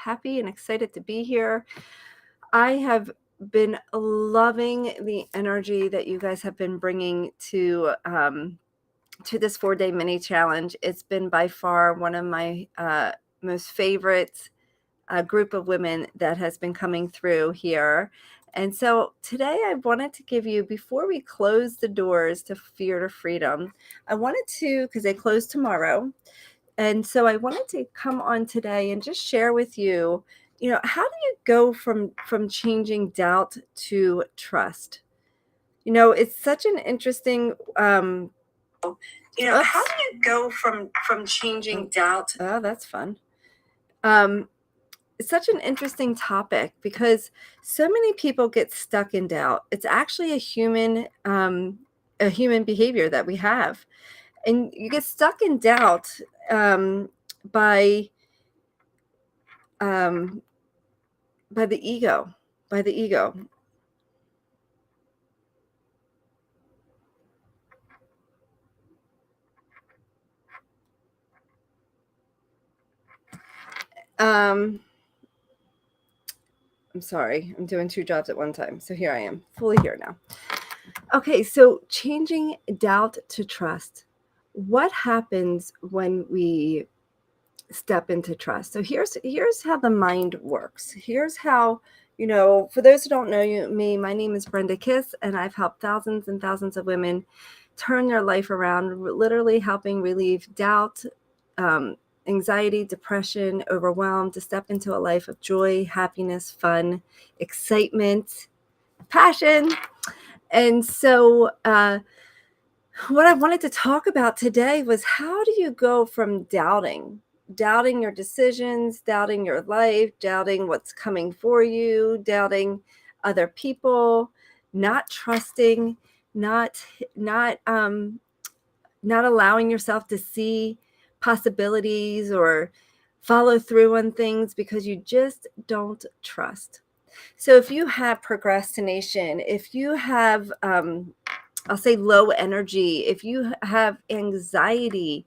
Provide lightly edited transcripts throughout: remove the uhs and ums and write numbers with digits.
happy and excited to be here. I have been loving the energy that you guys have been bringing to this 4-day mini challenge. It's been by far one of my most favorite group of women that has been coming through here. And so today I wanted to give you, before we close the doors to Fear to Freedom, I wanted to, because they close tomorrow, and so I wanted to come on today and just share with you, how do you go from changing doubt to trust? It's such an interesting how do you go from changing doubt? Oh, that's fun. Um it's such an interesting topic because so many people get stuck in doubt. It's actually a human behavior that we have. And you get stuck in doubt by um, by the ego, by the ego. Um, I'm sorry, I'm doing two jobs at one time. So here I am, fully here now. Okay, so changing doubt to trust. What happens when we step into trust? So here's how the mind works. Here's how, for those who don't know me, my name is Brenda Kiss, and I've helped thousands and thousands of women turn their life around, literally helping relieve doubt, anxiety, depression, overwhelm, to step into a life of joy, happiness, fun, excitement, passion. And so what I wanted to talk about today was, how do you go from doubting your decisions, doubting your life, doubting what's coming for you, doubting other people, not trusting, not not um not allowing yourself to see possibilities or follow through on things because you just don't trust. So if you have procrastination, if you have I'll say low energy, if you have anxiety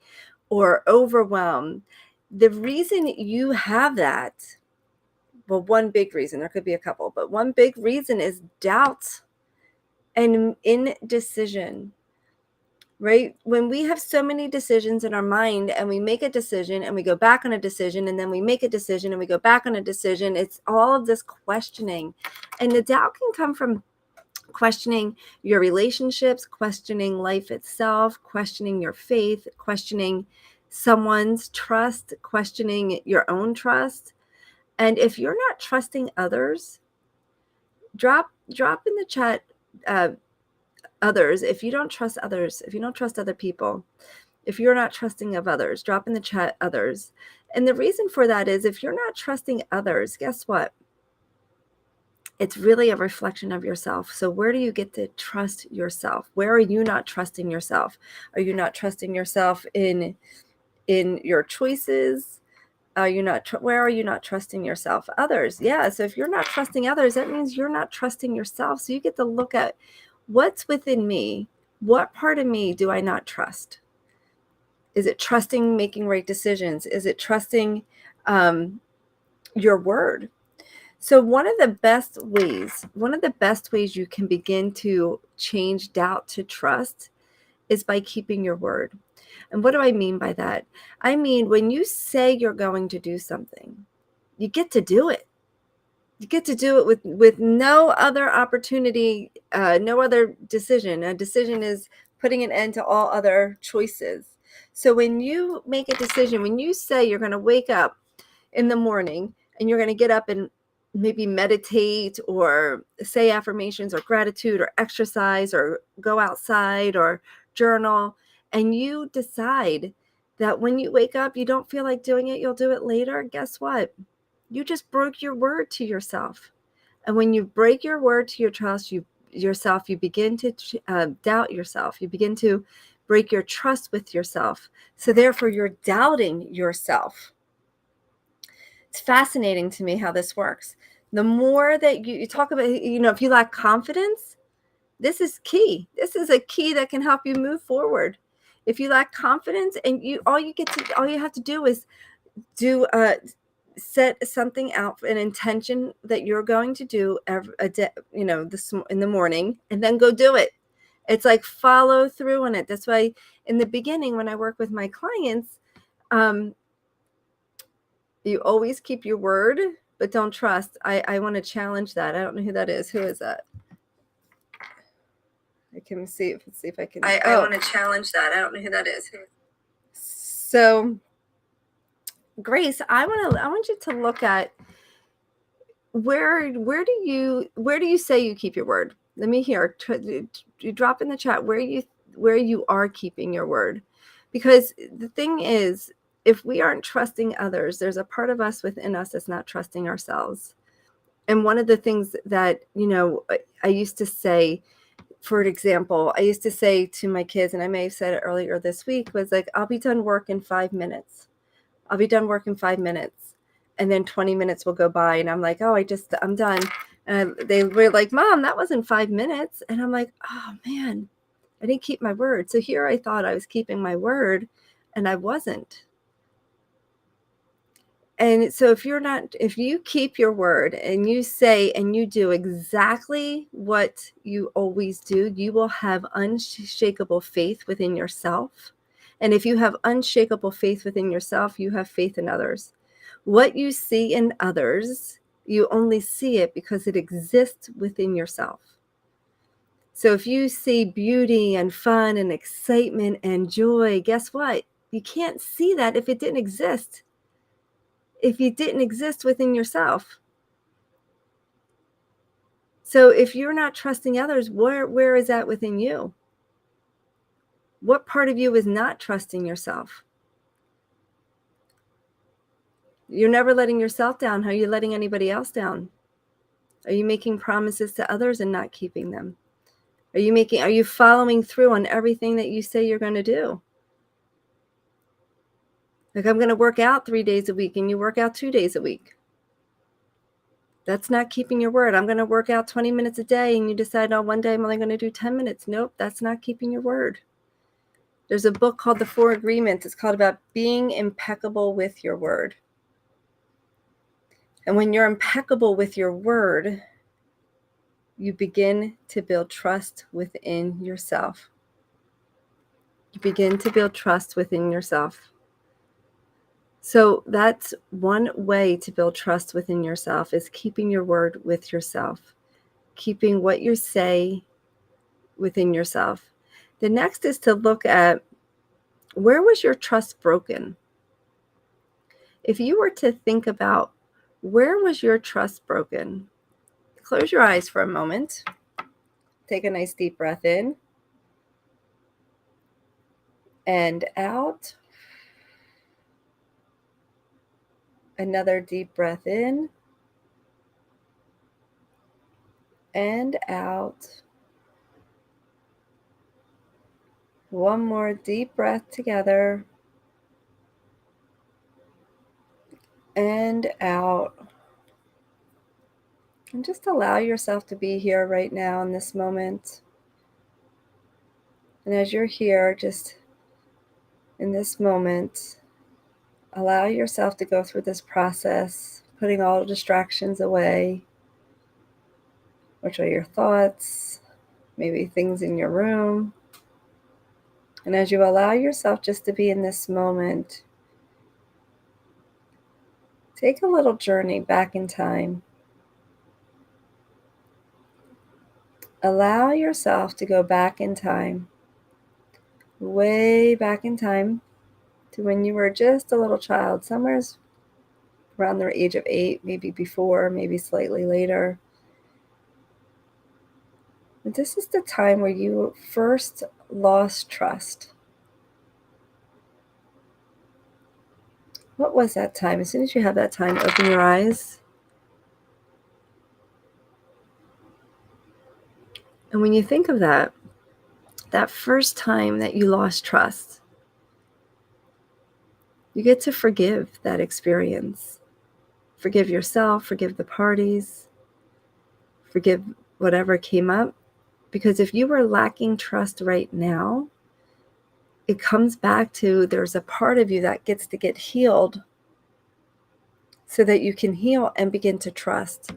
or overwhelm, the reason you have that, well, one big reason, there could be a couple, but one big reason is doubt and indecision, right? When we have so many decisions in our mind and we make a decision and we go back on a decision and then we make a decision and we go back on a decision, it's all of this questioning. And the doubt can come from questioning your relationships, questioning life itself, questioning your faith, questioning someone's trust, questioning your own trust. And if you're not trusting others, drop in the chat uh, others. If you don't trust others, if you don't trust other people, if you're not trusting of others, drop in the chat others. And the reason for that is, if you're not trusting others, guess what? It's really a reflection of yourself. So where do you get to trust yourself? Where are you not trusting yourself? Are you not trusting yourself in your choices? Are you not where are you not trusting yourself? Others. Yeah. So if you're not trusting others, that means you're not trusting yourself. So you get to look at what's within me. What part of me do I not trust? Is it trusting making right decisions? Is it trusting your word? So one of the best ways you can begin to change doubt to trust is by keeping your word. And what do I mean by that? I mean, when you say you're going to do something, you get to do it. You get to do it with no other opportunity, no other decision. A decision is putting an end to all other choices. So when you make a decision, when you say you're going to wake up in the morning and you're going to get up and maybe meditate or say affirmations or gratitude or exercise or go outside or journal, and you decide that when you wake up you don't feel like doing it, you'll do it later, guess what? You just broke your word to yourself. And when you break your word to yourself, you begin to doubt yourself. You begin to break your trust with yourself. So therefore you're doubting yourself. It's fascinating to me how this works. The more that you talk about, if you lack confidence, this is key. This is a key that can help you move forward. If you lack confidence, and all you have to do is do set something out, an intention that you're going to do a day, in the morning, and then go do it. It's like follow through on it. That's why in the beginning, when I work with my clients, you always keep your word, but don't trust. I want to challenge that. I don't know who that is. Who is that? I can see if I can. I want to challenge that. I don't know who that is. So, Grace, I want you to look at where do you say you keep your word? Let me hear. You drop in the chat where you are keeping your word, because the thing is, if we aren't trusting others, there's a part of us within us that's not trusting ourselves. And one of the things that I used to say, for example, I used to say to my kids, and I may have said it earlier this week, was like, I'll be done work in 5 minutes. I'll be done work in 5 minutes. And then 20 minutes will go by and I'm like, oh, I'm done. And they were like, Mom, that wasn't 5 minutes. And I'm like, oh man, I didn't keep my word. So here I thought I was keeping my word and I wasn't. And so if you keep your word and you say and you do exactly what you always do, you will have unshakable faith within yourself. And if you have unshakable faith within yourself, you have faith in others. What you see in others, you only see it because it exists within yourself. So if you see beauty and fun and excitement and joy, guess what? You can't see that if it didn't exist. If you didn't exist within yourself. So if you're not trusting others, where is that within you? What part of you is not trusting yourself? You're never letting yourself down. How are you letting anybody else down? Are you making promises to others and not keeping them? Are you following through on everything that you say you're going to do? Like, I'm going to work out 3 days a week and you work out 2 days a week. That's not keeping your word. I'm going to work out 20 minutes a day and you decide, oh, one day I'm only going to do 10 minutes. Nope, that's not keeping your word. There's a book called The 4 Agreements. It's called about being impeccable with your word. And when you're impeccable with your word, you begin to build trust within yourself. You begin to build trust within yourself. So that's one way to build trust within yourself, is keeping your word with yourself, keeping what you say within yourself. The next is to look at, where was your trust broken? If you were to think about, where was your trust broken? Close your eyes for a moment. Take a nice deep breath in and out. Another deep breath in and out. One more deep breath together and out. And just allow yourself to be here right now in this moment. And as you're here, just in this moment, allow yourself to go through this process, putting all distractions away, which are your thoughts, maybe things in your room. And as you allow yourself just to be in this moment, take a little journey back in time. Allow yourself to go back in time, way back in time, to when you were just a little child, somewhere around the age of 8, maybe before, maybe slightly later. But this is the time where you first lost trust. What was that time? As soon as you have that time, open your eyes. And when you think of that first time that you lost trust, you get to forgive that experience. Forgive yourself, forgive the parties, forgive whatever came up. Because if you were lacking trust right now, it comes back to, there's a part of you that gets to get healed so that you can heal and begin to trust.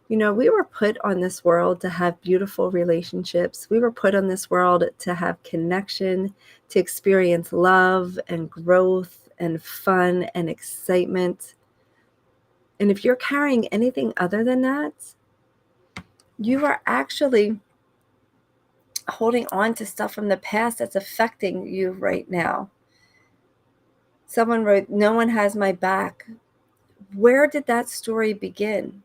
You know, we were put on this world to have beautiful relationships. We were put on this world to have connection, to experience love and growth and fun and excitement. And if you're carrying anything other than that, you are actually holding on to stuff from the past that's affecting you right now. Someone wrote, "No one has my back." Where did that story begin?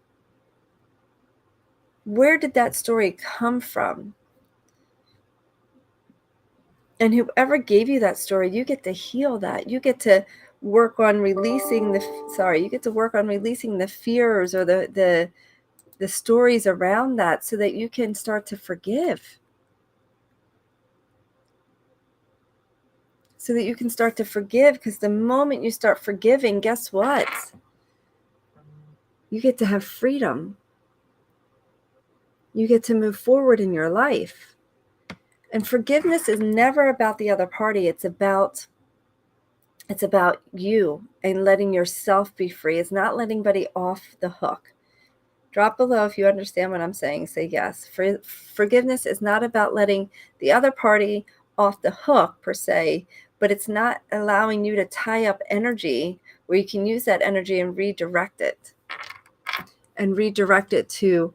Where did that story come from? And whoever gave you that story, you get to heal that. You get to work on releasing you get to work on releasing the fears or the stories around that so that you can start to forgive. So that you can start to forgive, because the moment you start forgiving, guess what? You get to have freedom. You get to move forward in your life. And forgiveness is never about the other party. It's about you and letting yourself be free. It's not letting anybody off the hook. Drop below if you understand what I'm saying. Say yes. Forgiveness is not about letting the other party off the hook per se, but it's not allowing you to tie up energy where you can use that energy and redirect it to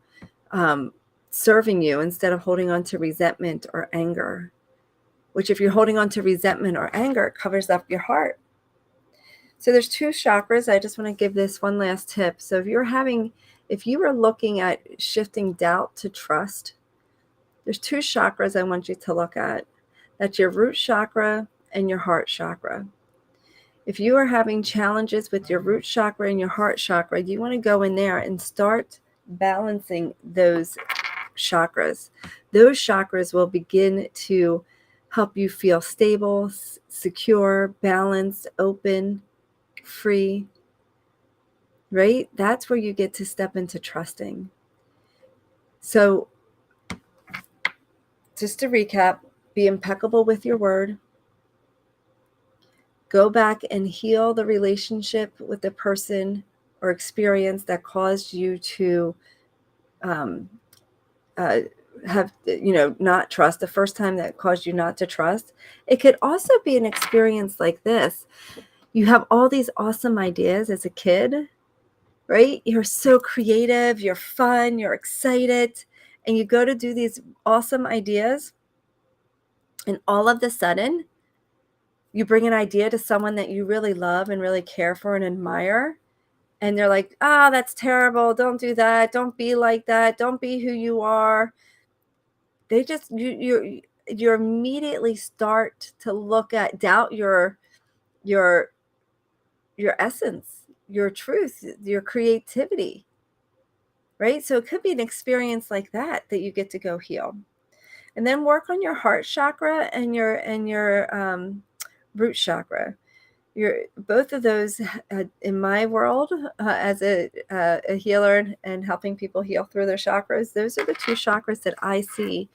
serving you instead of holding on to resentment or anger, which if you're holding on to resentment or anger, it covers up your heart. So there's 2 chakras. I just want to give this one last tip. So if you are looking at shifting doubt to trust, there's 2 chakras I want you to look at. That's your root chakra and your heart chakra. If you are having challenges with your root chakra and your heart chakra, you want to go in there and start balancing those chakras. Those chakras will begin to help you feel stable, secure, balanced, open, free, right? That's where you get to step into trusting. So just to recap, be impeccable with your word. Go back and heal the relationship with the person or experience that caused you to have, not trust, the first time that caused you not to trust. It could also be an experience like this. You have all these awesome ideas as a kid, right? You're so creative, you're fun, you're excited, and you go to do these awesome ideas, and all of a sudden, you bring an idea to someone that you really love and really care for and admire, and they're like, "Oh, that's terrible. Don't do that. Don't be like that. Don't be who you are." They just you immediately start to doubt your essence, your truth, your creativity, right? So it could be an experience like that you get to go heal. And then work on your heart chakra and your root chakra. Both of those, in my world, as a healer and helping people heal through their chakras, those are the 2 chakras that I see.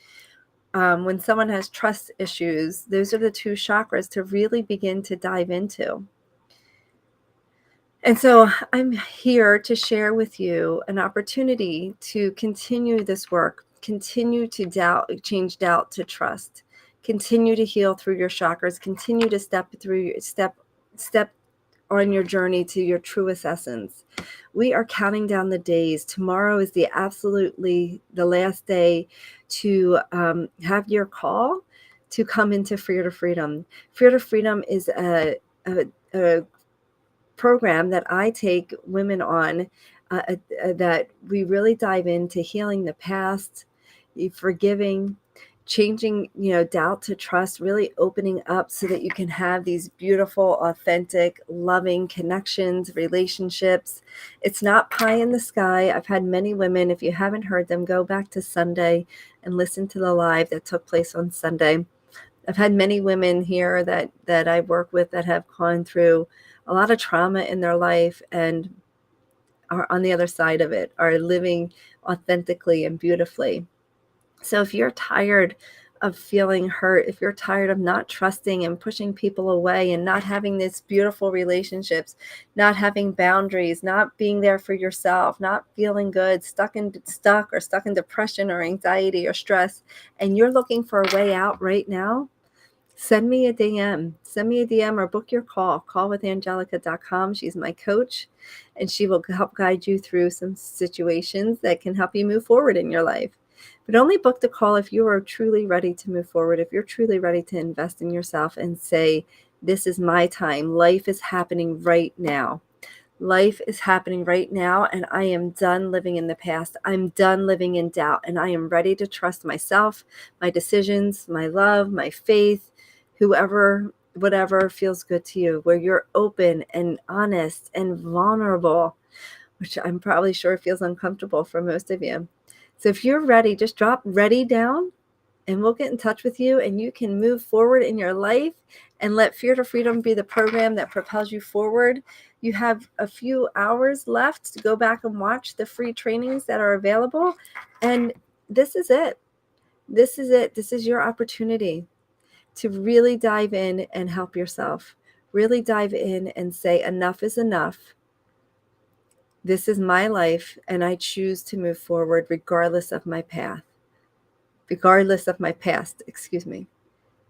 When someone has trust issues, those are the 2 chakras to really begin to dive into. And so I'm here to share with you an opportunity to continue this work, continue to change doubt to trust, continue to heal through your chakras, continue to step on your journey to your truest essence. We are counting down the days. Tomorrow is the last day to have your call to come into Fear to Freedom. Fear to Freedom is a program that I take women on, that we really dive into healing the past, forgiving, changing, doubt to trust, really opening up so that you can have these beautiful, authentic, loving connections, relationships. It's not pie in the sky. I've had many women, if you haven't heard them, go back to Sunday and listen to the live that took place on Sunday. I've had many women here that I work with that have gone through a lot of trauma in their life and are on the other side of it, are living authentically and beautifully. So if you're tired of feeling hurt, if you're tired of not trusting and pushing people away and not having these beautiful relationships, not having boundaries, not being there for yourself, not feeling good, stuck in depression or anxiety or stress, and you're looking for a way out right now, send me a DM. Send me a DM or book your call. Callwithangelica.com. She's my coach, and she will help guide you through some situations that can help you move forward in your life. But only book the call if you are truly ready to move forward, if you're truly ready to invest in yourself and say, this is my time. Life is happening right now. Life is happening right now, and I am done living in the past. I'm done living in doubt, and I am ready to trust myself, my decisions, my love, my faith, whoever, whatever feels good to you, where you're open and honest and vulnerable, which I'm probably sure feels uncomfortable for most of you. So if you're ready, just drop ready down and we'll get in touch with you, and you can move forward in your life and let Fear to Freedom be the program that propels you forward. You have a few hours left to go back and watch the free trainings that are available. And this is it. This is it. This is your opportunity to really dive in and help yourself. Really dive in and say, enough is enough. This is my life, and I choose to move forward regardless of my path. Regardless of my past, excuse me.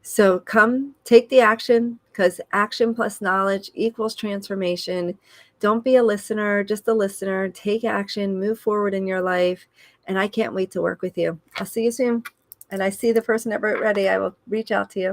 So come take the action, because action plus knowledge equals transformation. Don't be a listener, just a listener. Take action, move forward in your life, and I can't wait to work with you. I'll see you soon. And I see the person that wrote ready. I will reach out to you.